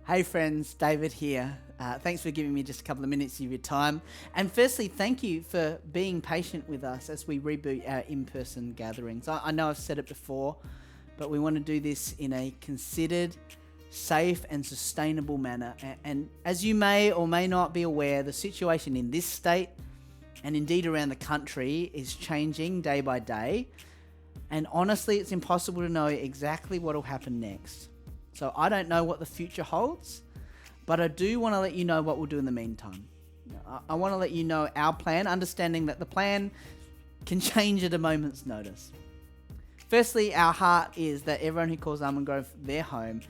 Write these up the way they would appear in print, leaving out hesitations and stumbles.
Hey friends, David here. Thanks for giving me just a couple of minutes of your time. And firstly, thank you for being patient with us as we reboot our in-person gatherings. I know I've said it before, but we want to do this in a considered, safe and sustainable manner. And as you may or may not be aware, the situation in this state and indeed around the country is changing day by day. And honestly, it's impossible to know exactly what will happen next. So I don't know what the future holds, but I do want to let you know what we'll do in the meantime. I want to let you know our plan, understanding that the plan can change at a moment's notice. Firstly, our heart is that everyone who calls Almond Grove their home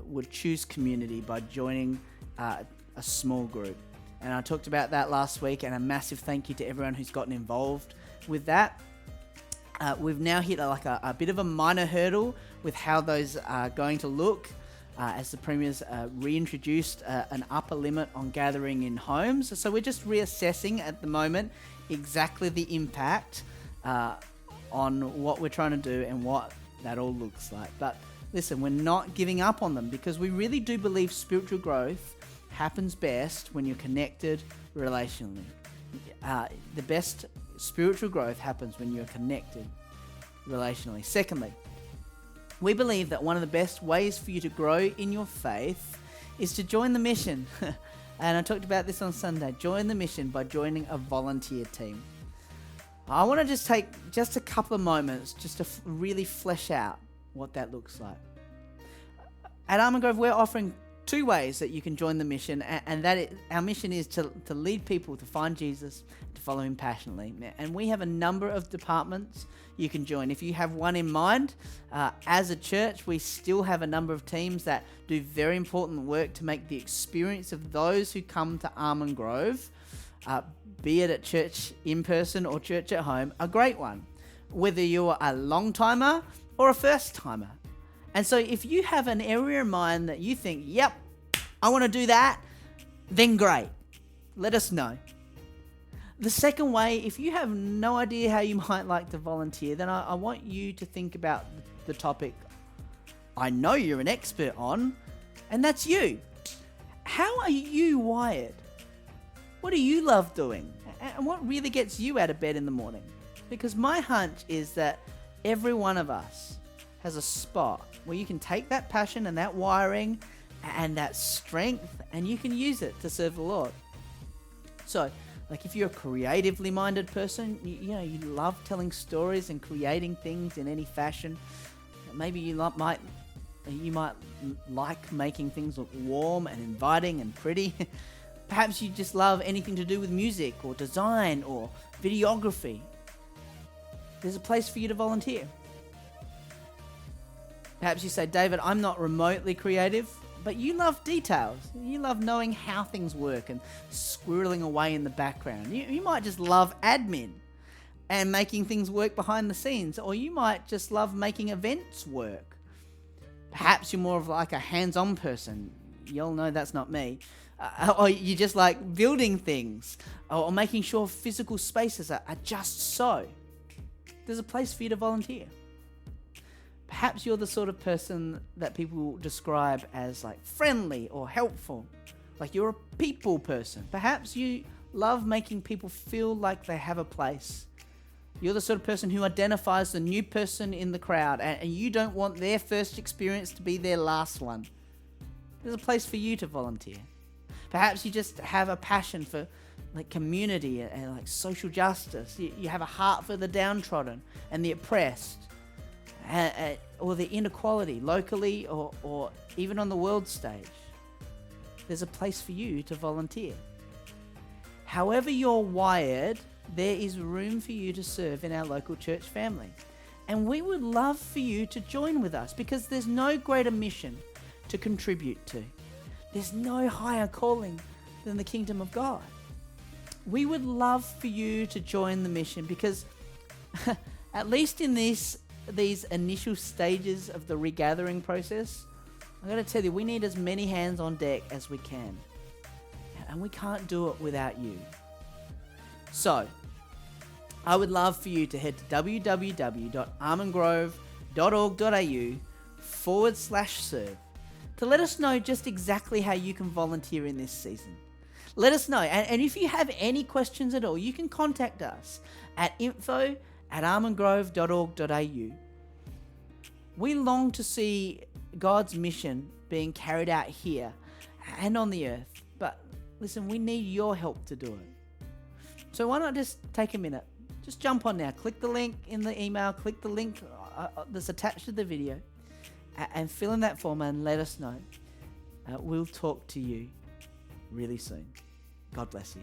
would choose community by joining a small group. And I talked about that last week, and a massive thank you to everyone who's gotten involved with that. We've now hit a bit of a minor hurdle with how those are going to look as the Premier's reintroduced an upper limit on gathering in homes. So we're just reassessing at the moment exactly the impact on what we're trying to do and what that all looks like. But listen, we're not giving up on them because we really do believe spiritual growth happens best when you're connected relationally. The best spiritual growth happens when you're connected relationally. Secondly, we believe that one of the best ways for you to grow in your faith is to join the mission. And I talked about this on Sunday. Join the mission by joining a volunteer team. I want to just take just a couple of moments just to really flesh out what that looks like. At Almond Grove, we're offering two ways that you can join the mission, and our mission is to lead people to find Jesus, to follow him passionately. And we have a number of departments you can join. If you have one in mind, as a church, we still have a number of teams that do very important work to make the experience of those who come to Almond Grove, be it at church in person or church at home, a great one, whether you're a long timer or a first timer. And so if you have an area in mind that you think, yep, I want to do that, then great. Let us know. The second way, if you have no idea how you might like to volunteer, then I want you to think about the topic I know you're an expert on, and that's you. How are you wired? What do you love doing? And what really gets you out of bed in the morning? Because my hunch is that every one of us has a spot where you can take that passion and that wiring and that strength and you can use it to serve the Lord. So, like if you're a creatively minded person, you love telling stories and creating things in any fashion. Maybe you might like making things look warm and inviting and pretty. Perhaps you just love anything to do with music or design or videography. There's a place for you to volunteer. Perhaps you say, David, I'm not remotely creative, but you love details. You love knowing how things work and squirreling away in the background. You might just love admin and making things work behind the scenes, or you might just love making events work. Perhaps you're more of like a hands-on person. You'll know that's not me. Or you just like building things or making sure physical spaces are just so. There's a place for you to volunteer. Perhaps you're the sort of person that people describe as like friendly or helpful. Like you're a people person. Perhaps you love making people feel like they have a place. You're the sort of person who identifies the new person in the crowd and you don't want their first experience to be their last one. There's a place for you to volunteer. Perhaps you just have a passion for like community and like social justice. You have a heart for the downtrodden and the oppressed. Or the inequality locally or even on the world stage. There's a place for you to volunteer. However you're wired, there is room for you to serve in our local church family. And we would love for you to join with us because there's no greater mission to contribute to. There's no higher calling than the kingdom of God. We would love for you to join the mission because at least in these initial stages of the regathering process, I'm going to tell you, we need as many hands on deck as we can. And we can't do it without you. So, I would love for you to head to www.almondgrove.org.au/serve to let us know just exactly how you can volunteer in this season. Let us know. And if you have any questions at all, you can contact us at info@almondgrove.org.au. We long to see God's mission being carried out here and on the earth. But listen, we need your help to do it. So why not just take a minute? Just jump on now. Click the link in the email. Click the link that's attached to the video and fill in that form and let us know. We'll talk to you really soon. God bless you.